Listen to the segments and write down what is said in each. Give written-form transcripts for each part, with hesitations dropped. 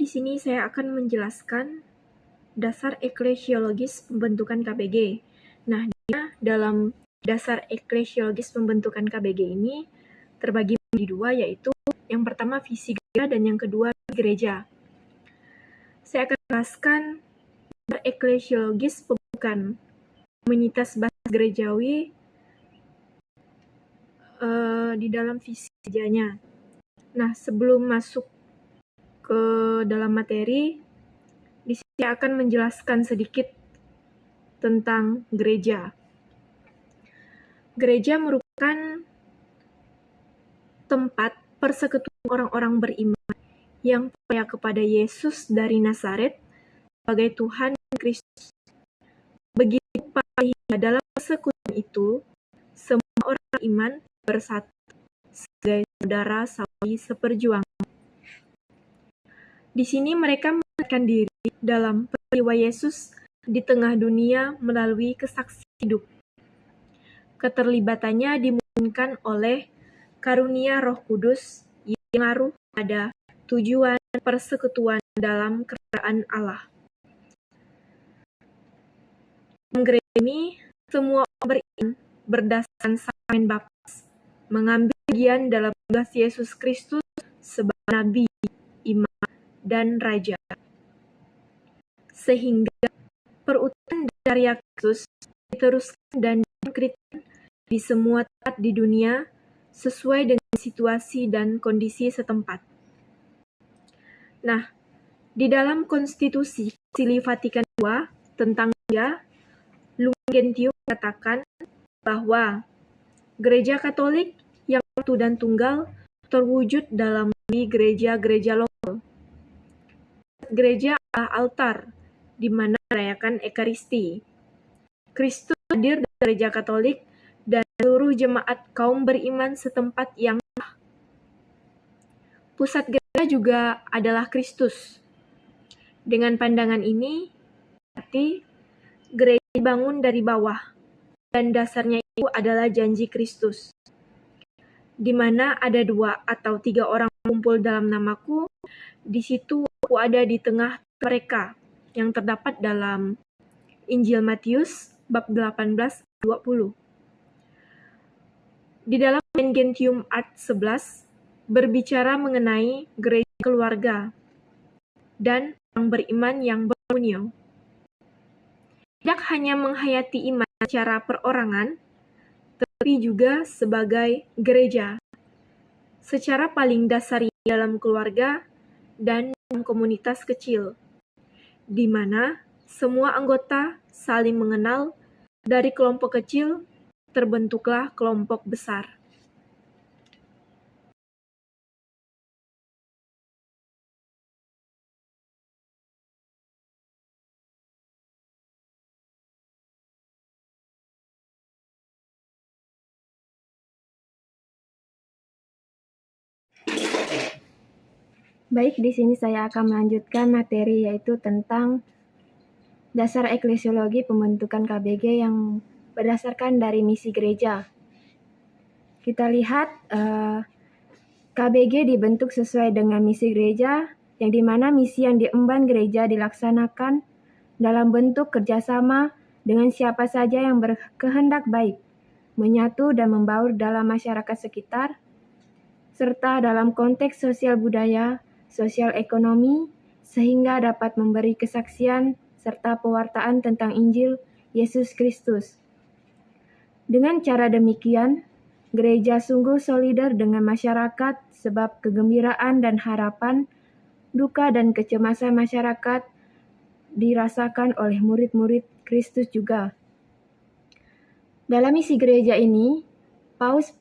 di sini saya akan menjelaskan dasar eklesiologis pembentukan KBG. Nah, dalam dasar eklesiologis pembentukan KBG ini terbagi menjadi dua, yaitu yang pertama visi gereja dan yang kedua gereja. Saya akan jelaskan dasar eklesiologis pembentukan komunitas basis gerejawi di dalam visi gerejanya. Nah, sebelum masuk ke dalam materi, di sini saya akan menjelaskan sedikit tentang gereja. Gereja merupakan tempat persekutuan orang-orang beriman yang percaya kepada Yesus dari Nazaret sebagai Tuhan dan Kristus. Begitu pada dalam persekutuan itu, semua orang beriman bersatu sebagai saudara saudari seperjuangan. Di sini mereka melibatkan diri dalam peristiwa Yesus di tengah dunia melalui kesaksian hidup. Keterlibatannya dimungkinkan oleh karunia Roh Kudus yang mengaruh pada tujuan persekutuan dalam kerajaan Allah. Dalam gereja ini, semua orang beriman berdasarkan sakramen baptis mengambil bagian dalam tugas Yesus Kristus sebagai nabi, imam, dan raja. Sehingga perutuhan dari Kristus diteruskan dan dikritikkan di semua tempat di dunia sesuai dengan situasi dan kondisi setempat. Nah, di dalam konstitusi Konsili Vatikan II tentang gereja, Lumen Gentium mengatakan bahwa gereja Katolik yang satu dan tunggal terwujud dalam gereja-gereja lokal. Gereja adalah altar di mana merayakan Ekaristi. Kristus hadir di gereja Katolik dan seluruh jemaat kaum beriman setempat yang sah. Pusat gereja juga adalah Kristus. Dengan pandangan ini, berarti gereja dibangun dari bawah, dan dasarnya itu adalah janji Kristus. Di mana ada 2 atau 3 orang kumpul dalam namaku, di situ aku ada di tengah mereka, yang terdapat dalam Injil Matius bab 18-20. Di dalam Lumen Gentium Art 11 berbicara mengenai gereja keluarga dan orang beriman yang berkomunion. Tidak hanya menghayati iman secara perorangan, tetapi juga sebagai gereja, secara paling dasar dalam keluarga dan dalam komunitas kecil, di mana semua anggota saling mengenal. Dari kelompok kecil terbentuklah kelompok besar. Baik, di sini saya akan melanjutkan materi yaitu tentang dasar eklesiologi pembentukan KBG yang berdasarkan dari misi gereja. Kita lihat KBG dibentuk sesuai dengan misi gereja, yang dimana misi yang diemban gereja dilaksanakan dalam bentuk kerjasama dengan siapa saja yang berkehendak baik, menyatu dan membaur dalam masyarakat sekitar, serta dalam konteks sosial budaya, sosial ekonomi, sehingga dapat memberi kesaksian serta pewartaan tentang Injil Yesus Kristus. Dengan cara demikian, gereja sungguh solider dengan masyarakat sebab kegembiraan dan harapan, duka dan kecemasan masyarakat dirasakan oleh murid-murid Kristus juga. Dalam misi gereja ini, Paus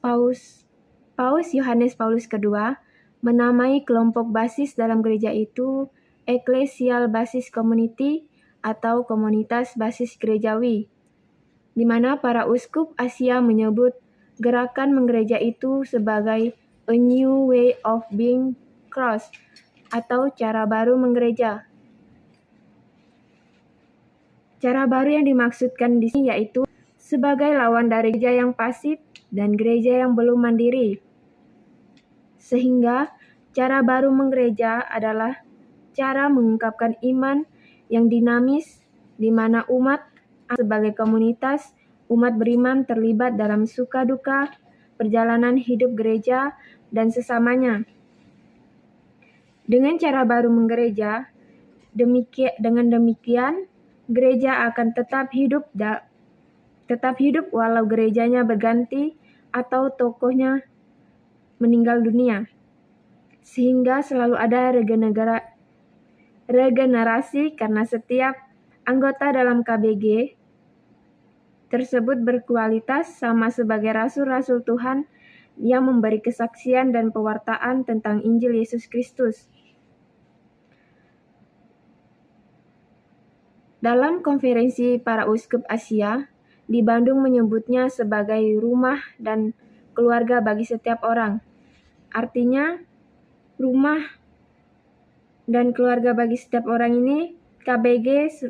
Yohanes Paulus II menamai kelompok basis dalam gereja itu Ecclesial Basis Community atau komunitas basis gerejawi, di mana para uskup Asia menyebut gerakan menggereja itu sebagai a new way of being Christ atau cara baru menggereja. Cara baru yang dimaksudkan di sini yaitu sebagai lawan dari gereja yang pasif dan gereja yang belum mandiri. Sehingga cara baru menggereja adalah cara mengungkapkan iman yang dinamis, di mana umat sebagai komunitas umat beriman terlibat dalam suka duka, perjalanan hidup gereja, dan sesamanya. Dengan cara baru menggereja, dengan demikian, gereja akan tetap hidup walau gerejanya berganti atau tokohnya meninggal dunia, sehingga selalu ada regenerasi karena setiap anggota dalam KBG tersebut berkualitas sama sebagai rasul-rasul Tuhan yang memberi kesaksian dan pewartaan tentang Injil Yesus Kristus. Dalam konferensi para uskup Asia, di Bandung menyebutnya sebagai rumah dan keluarga bagi setiap orang. Artinya, rumah dan keluarga bagi setiap orang ini, KBG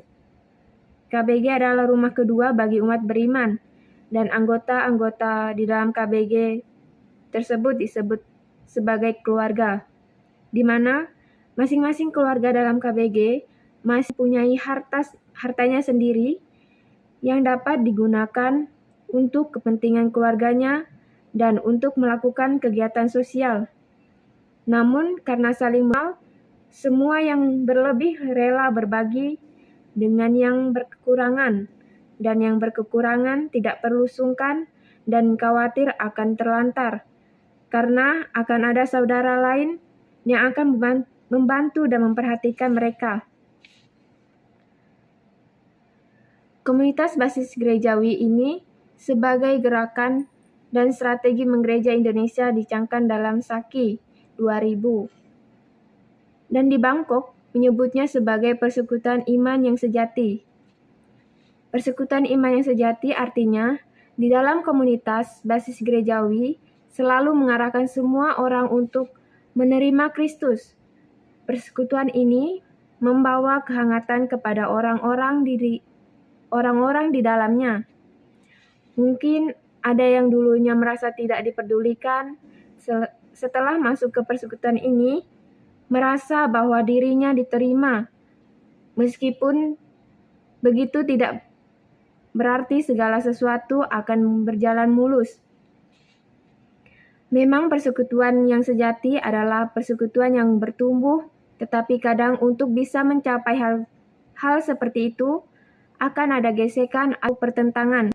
adalah rumah kedua bagi umat beriman, dan anggota-anggota di dalam KBG tersebut disebut sebagai keluarga, di mana masing-masing keluarga dalam KBG masih mempunyai hartanya sendiri yang dapat digunakan untuk kepentingan keluarganya dan untuk melakukan kegiatan sosial. Namun karena saling mengenal, semua yang berlebih rela berbagi dengan yang berkekurangan, dan yang berkekurangan tidak perlu sungkan dan khawatir akan terlantar, karena akan ada saudara lain yang akan membantu dan memperhatikan mereka. Komunitas basis gerejawi ini sebagai gerakan dan strategi menggereja Indonesia dicangkan dalam Saki 2000. Dan di Bangkok menyebutnya sebagai persekutuan iman yang sejati. Persekutuan iman yang sejati artinya di dalam komunitas basis gerejawi selalu mengarahkan semua orang untuk menerima Kristus. Persekutuan ini membawa kehangatan kepada orang-orang di dalamnya. Mungkin ada yang dulunya merasa tidak diperdulikan, setelah masuk ke persekutuan ini, merasa bahwa dirinya diterima. Meskipun begitu tidak berarti segala sesuatu akan berjalan mulus. Memang persekutuan yang sejati adalah persekutuan yang bertumbuh, tetapi kadang untuk bisa mencapai hal seperti itu, akan ada gesekan atau pertentangan.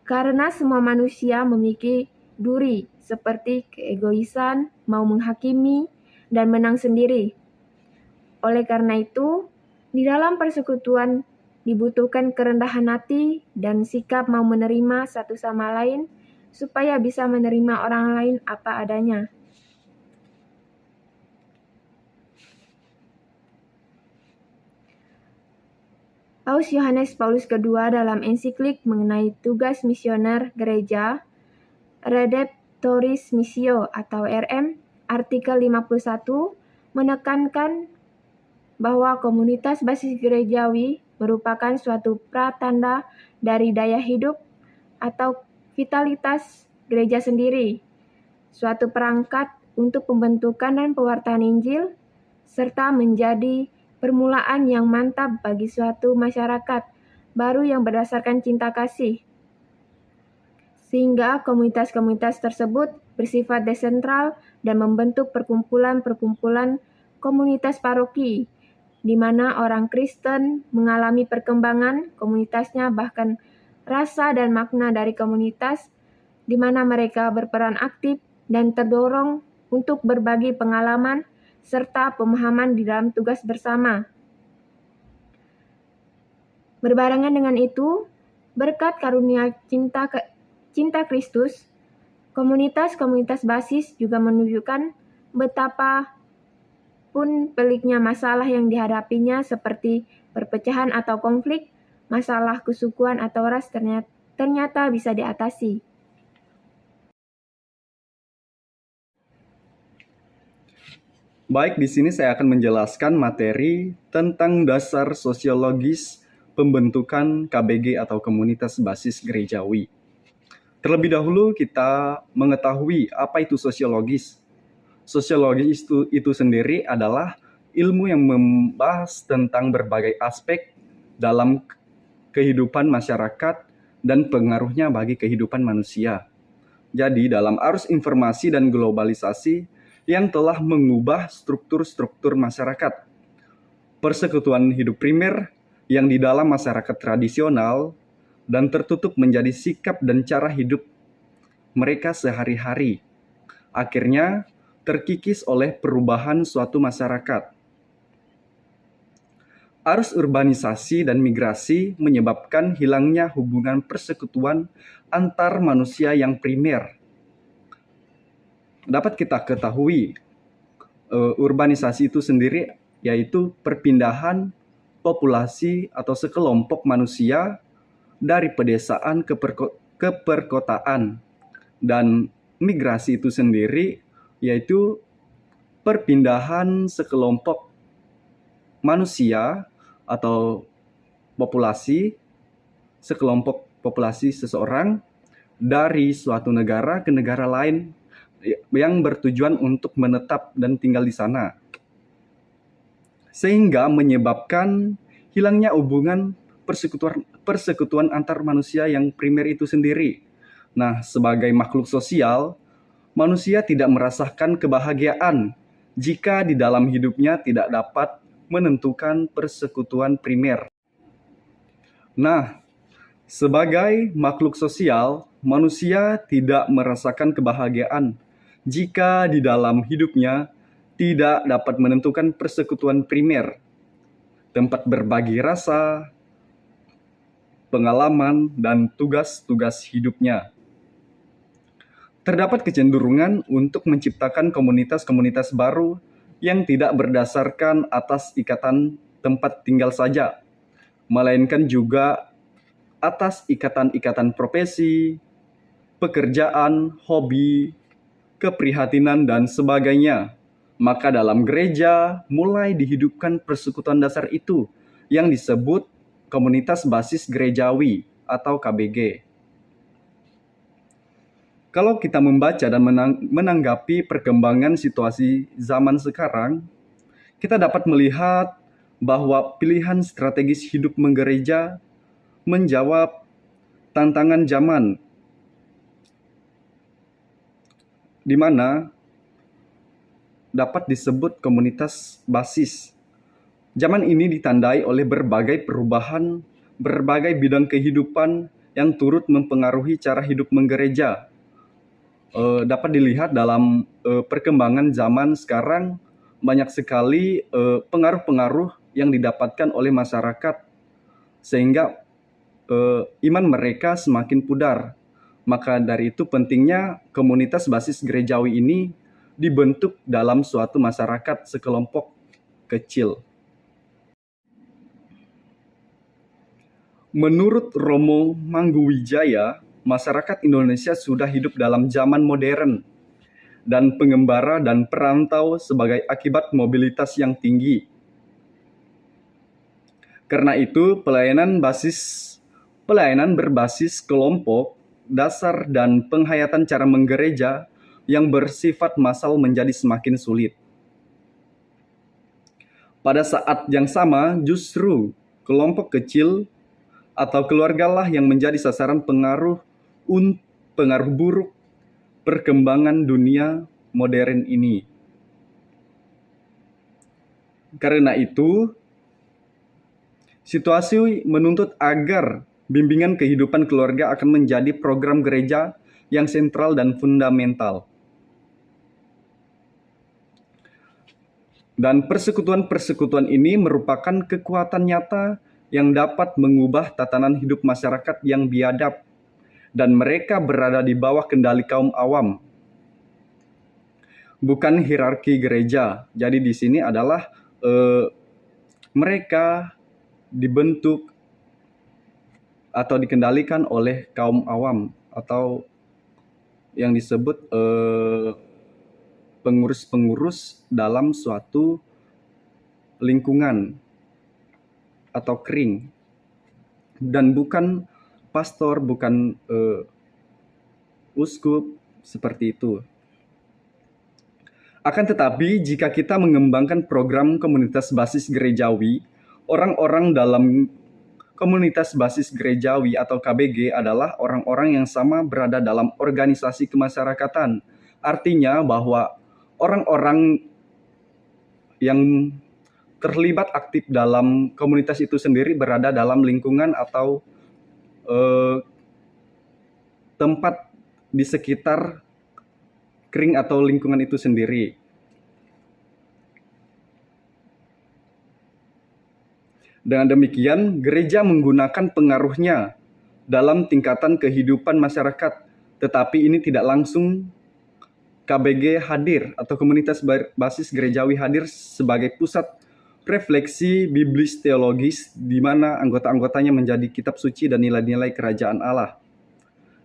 Karena semua manusia memiliki duri, seperti keegoisan, mau menghakimi, dan menang sendiri. Oleh karena itu, di dalam persekutuan dibutuhkan kerendahan hati dan sikap mau menerima satu sama lain, supaya bisa menerima orang lain apa adanya. Paus Yohanes Paulus II dalam ensiklik mengenai tugas misioner gereja, Redemptoris Missio atau RM, artikel 51, menekankan bahwa komunitas basis gerejawi merupakan suatu pratanda dari daya hidup atau vitalitas gereja sendiri, suatu perangkat untuk pembentukan dan pewartaan Injil, serta menjadi permulaan yang mantap bagi suatu masyarakat baru yang berdasarkan cinta kasih. Sehingga komunitas-komunitas tersebut bersifat desentral dan membentuk perkumpulan-perkumpulan komunitas paroki, di mana orang Kristen mengalami perkembangan komunitasnya, bahkan rasa dan makna dari komunitas, di mana mereka berperan aktif dan terdorong untuk berbagi pengalaman serta pemahaman di dalam tugas bersama. Berbarengan dengan itu, berkat karunia cinta Kristus, komunitas-komunitas basis juga menunjukkan betapa pun peliknya masalah yang dihadapinya seperti perpecahan atau konflik, masalah kesukuan atau ras ternyata bisa diatasi. Baik, di sini saya akan menjelaskan materi tentang dasar sosiologis pembentukan KBG atau komunitas basis gerejawi. Terlebih dahulu kita mengetahui apa itu sosiologis. Sosiologis itu sendiri adalah ilmu yang membahas tentang berbagai aspek dalam kehidupan masyarakat dan pengaruhnya bagi kehidupan manusia. Jadi, dalam arus informasi dan globalisasi yang telah mengubah struktur-struktur masyarakat, persekutuan hidup primer yang di dalam masyarakat tradisional dan tertutup menjadi sikap dan cara hidup mereka sehari-hari, akhirnya terkikis oleh perubahan suatu masyarakat. Arus urbanisasi dan migrasi menyebabkan hilangnya hubungan persekutuan antar manusia yang primer. Dapat kita ketahui, urbanisasi itu sendiri yaitu perpindahan populasi atau sekelompok manusia dari pedesaan ke perkotaan. Dan migrasi itu sendiri yaitu perpindahan sekelompok manusia atau sekelompok populasi seseorang dari suatu negara ke negara lain yang bertujuan untuk menetap dan tinggal di sana, sehingga menyebabkan hilangnya hubungan persekutuan antar manusia yang primer itu sendiri. Nah, sebagai makhluk sosial, manusia tidak merasakan kebahagiaan jika di dalam hidupnya tidak dapat menentukan persekutuan primer. Nah, sebagai makhluk sosial, manusia tidak merasakan kebahagiaan jika di dalam hidupnya tidak dapat menentukan persekutuan primer, tempat berbagi rasa, pengalaman, dan tugas-tugas hidupnya. Terdapat kecenderungan untuk menciptakan komunitas-komunitas baru yang tidak berdasarkan atas ikatan tempat tinggal saja, melainkan juga atas ikatan-ikatan profesi, pekerjaan, hobi, keprihatinan, dan sebagainya. Maka dalam gereja mulai dihidupkan persekutuan dasar itu yang disebut komunitas basis gerejawi atau KBG. Kalau kita membaca dan menanggapi perkembangan situasi zaman sekarang, kita dapat melihat bahwa pilihan strategis hidup menggereja menjawab tantangan zaman, di mana dapat disebut komunitas basis. Zaman ini ditandai oleh berbagai perubahan, berbagai bidang kehidupan yang turut mempengaruhi cara hidup menggereja. Dapat dilihat dalam perkembangan zaman sekarang, banyak sekali pengaruh-pengaruh yang didapatkan oleh masyarakat, sehingga iman mereka semakin pudar. Maka dari itu pentingnya komunitas basis gerejawi ini dibentuk dalam suatu masyarakat sekelompok kecil. Menurut Romo Mangguwijaya, masyarakat Indonesia sudah hidup dalam zaman modern dan pengembara dan perantau sebagai akibat mobilitas yang tinggi. Karena itu, pelayanan berbasis kelompok, dasar, dan penghayatan cara menggereja yang bersifat massal menjadi semakin sulit. Pada saat yang sama, justru kelompok kecil atau keluargalah yang menjadi sasaran pengaruh buruk perkembangan dunia modern ini. Karena itu, situasi menuntut agar bimbingan kehidupan keluarga akan menjadi program gereja yang sentral dan fundamental. Dan persekutuan-persekutuan ini merupakan kekuatan nyata yang dapat mengubah tatanan hidup masyarakat yang biadab, dan mereka berada di bawah kendali kaum awam, bukan hierarki gereja. Jadi di sini adalah mereka dibentuk atau dikendalikan oleh kaum awam atau yang disebut pengurus-pengurus dalam suatu lingkungan atau kring, dan bukan pastor, bukan uskup, seperti itu. Akan tetapi, jika kita mengembangkan program komunitas basis gerejawi, orang-orang dalam komunitas basis gerejawi atau KBG adalah orang-orang yang sama berada dalam organisasi kemasyarakatan. Artinya bahwa orang-orang yang terlibat aktif dalam komunitas itu sendiri berada dalam lingkungan atau tempat di sekitar kering atau lingkungan itu sendiri. Dengan demikian, gereja menggunakan pengaruhnya dalam tingkatan kehidupan masyarakat, tetapi ini tidak langsung KBG hadir atau komunitas basis gerejawi hadir sebagai pusat refleksi biblis teologis di mana anggota-anggotanya menjadi kitab suci dan nilai-nilai kerajaan Allah,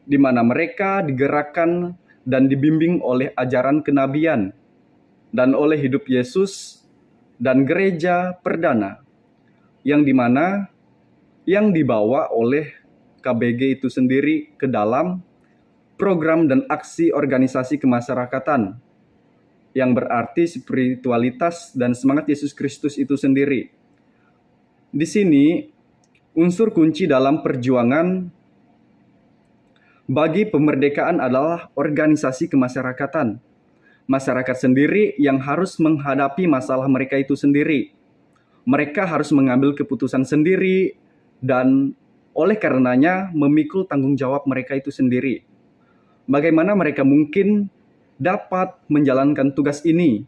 di mana mereka digerakkan dan dibimbing oleh ajaran kenabian dan oleh hidup Yesus dan gereja perdana, yang dimana yang dibawa oleh KBG itu sendiri ke dalam program dan aksi organisasi kemasyarakatan, yang berarti spiritualitas dan semangat Yesus Kristus itu sendiri. Di sini, unsur kunci dalam perjuangan bagi pemerdekaan adalah organisasi kemasyarakatan. Masyarakat sendiri yang harus menghadapi masalah mereka itu sendiri. Mereka harus mengambil keputusan sendiri dan oleh karenanya memikul tanggung jawab mereka itu sendiri. Bagaimana mereka mungkin dapat menjalankan tugas ini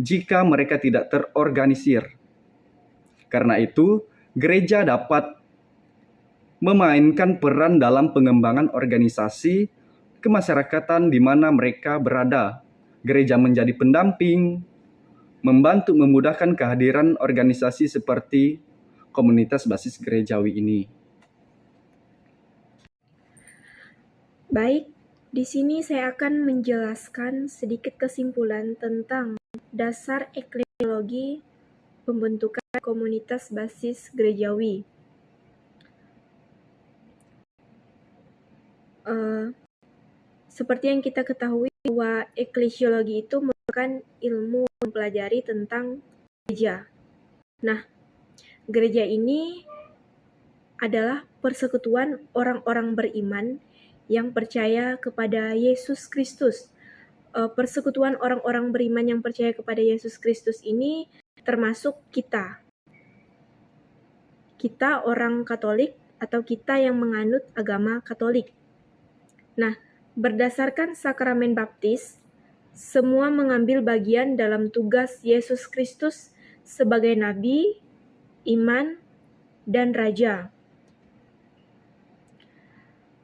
jika mereka tidak terorganisir? Karena itu, gereja dapat memainkan peran dalam pengembangan organisasi kemasyarakatan di mana mereka berada. Gereja menjadi pendamping, membantu memudahkan kehadiran organisasi seperti komunitas basis gerejawi ini. Baik, di sini saya akan menjelaskan sedikit kesimpulan tentang dasar eklesiologi pembentukan komunitas basis gerejawi. Seperti yang kita ketahui bahwa eklesiologi itu merupakan ilmu mempelajari tentang gereja. Nah, gereja ini adalah persekutuan orang-orang beriman yang percaya kepada Yesus Kristus. Persekutuan orang-orang beriman yang percaya kepada Yesus Kristus ini termasuk kita. Kita orang Katolik atau kita yang menganut agama Katolik. Nah, berdasarkan sakramen baptis, semua mengambil bagian dalam tugas Yesus Kristus sebagai nabi, iman, dan raja.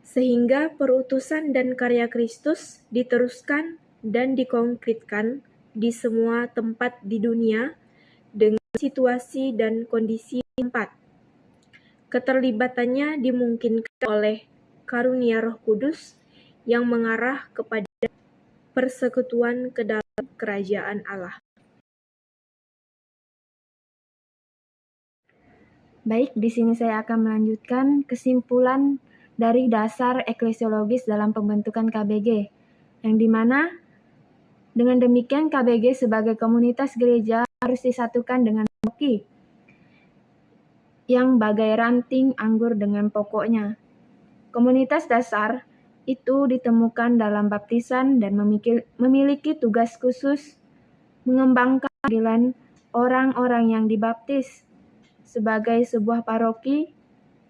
Sehingga perutusan dan karya Kristus diteruskan dan dikonkretkan di semua tempat di dunia dengan situasi dan kondisi tempat. Keterlibatannya dimungkinkan oleh karunia Roh Kudus yang mengarah kepada persekutuan ke dalam kerajaan Allah. Baik, di sini saya akan melanjutkan kesimpulan dari dasar eklesiologis dalam pembentukan KBG, yang dimana dengan demikian KBG sebagai komunitas gereja harus disatukan dengan paroki, yang bagai ranting anggur dengan pokoknya. Komunitas dasar itu ditemukan dalam baptisan dan memiliki tugas khusus mengembangkan keadilan orang-orang yang dibaptis. Sebagai sebuah paroki,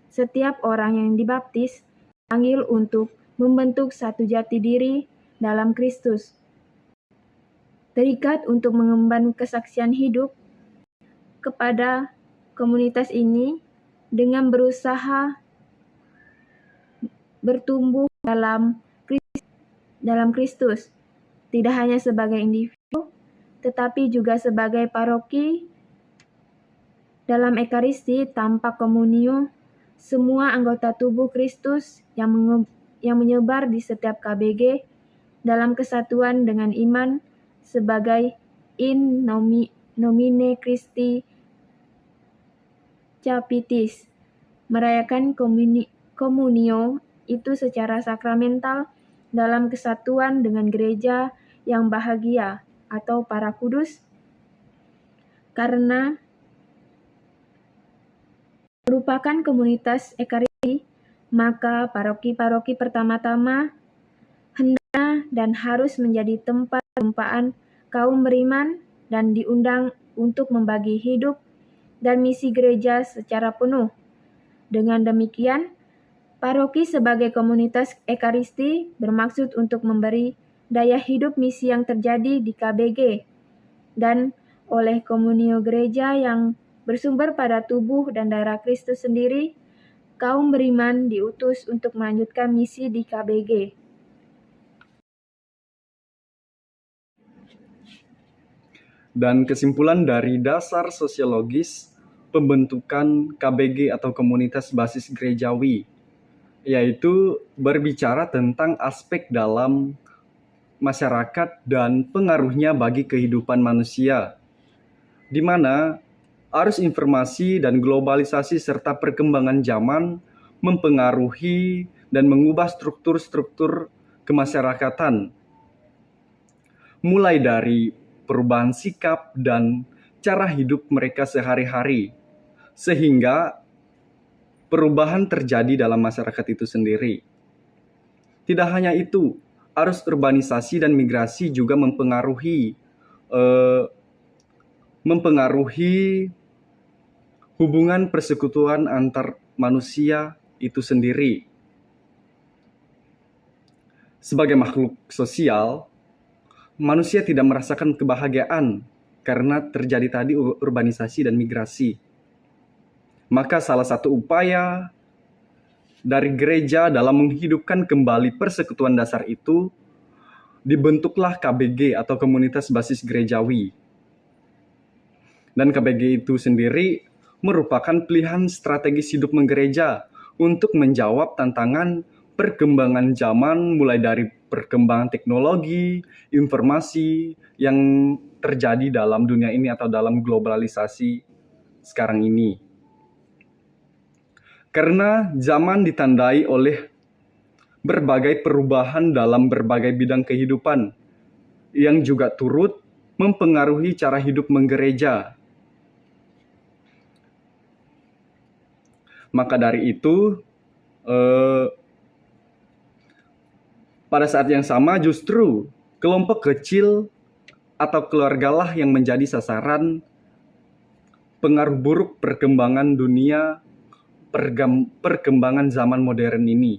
setiap orang yang dibaptis dipanggil untuk membentuk satu jati diri dalam Kristus. Terikat untuk mengemban kesaksian hidup kepada komunitas ini dengan berusaha bertumbuh dalam Kristus, tidak hanya sebagai individu, tetapi juga sebagai paroki. Dalam Ekaristi tanpa komunio, semua anggota tubuh Kristus yang menyebar di setiap KBG dalam kesatuan dengan iman sebagai in nomine Christi Capitis, merayakan komunio itu secara sakramental dalam kesatuan dengan gereja yang bahagia atau para kudus, karena merupakan komunitas ekaristi, maka paroki-paroki pertama-tama hendaknya dan harus menjadi tempat perjumpaan kaum beriman dan diundang untuk membagi hidup dan misi gereja secara penuh. Dengan demikian, paroki sebagai komunitas ekaristi bermaksud untuk memberi daya hidup misi yang terjadi di KBG dan oleh komunio gereja yang bersumber pada tubuh dan darah Kristus sendiri, kaum beriman diutus untuk melanjutkan misi di KBG. Dan kesimpulan dari dasar sosiologis pembentukan KBG atau komunitas basis gerejawi, yaitu berbicara tentang aspek dalam masyarakat dan pengaruhnya bagi kehidupan manusia, di mana arus informasi dan globalisasi serta perkembangan zaman mempengaruhi dan mengubah struktur-struktur kemasyarakatan, mulai dari perubahan sikap dan cara hidup mereka sehari-hari, sehingga perubahan terjadi dalam masyarakat itu sendiri. Tidak hanya itu, arus urbanisasi dan migrasi juga mempengaruhi hubungan persekutuan antar manusia itu sendiri. Sebagai makhluk sosial, manusia tidak merasakan kebahagiaan karena terjadi tadi urbanisasi dan migrasi. Maka salah satu upaya dari gereja dalam menghidupkan kembali persekutuan dasar itu, dibentuklah KBG atau komunitas basis gerejawi. Dan KBG itu sendiri merupakan pilihan strategis hidup menggereja untuk menjawab tantangan perkembangan zaman, mulai dari perkembangan teknologi, informasi yang terjadi dalam dunia ini atau dalam globalisasi sekarang ini. Karena zaman ditandai oleh berbagai perubahan dalam berbagai bidang kehidupan yang juga turut mempengaruhi cara hidup menggereja. Maka dari itu, pada saat yang sama justru kelompok kecil atau keluargalah yang menjadi sasaran pengaruh buruk perkembangan dunia, perkembangan zaman modern ini.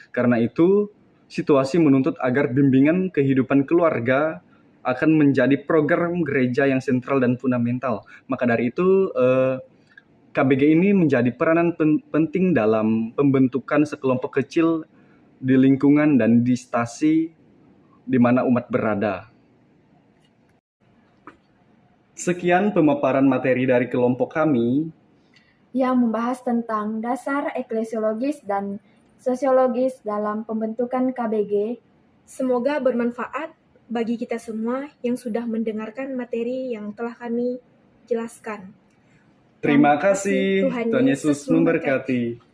Karena itu, situasi menuntut agar bimbingan kehidupan keluarga akan menjadi program gereja yang sentral dan fundamental. Maka dari itu, KBG ini menjadi peranan penting dalam pembentukan sekelompok kecil di lingkungan dan di stasi di mana umat berada. Sekian pemaparan materi dari kelompok kami yang membahas tentang dasar eklesiologis dan sosiologis dalam pembentukan KBG. Semoga bermanfaat bagi kita semua yang sudah mendengarkan materi yang telah kami jelaskan. Terima kasih. Tuhan Yesus memberkati.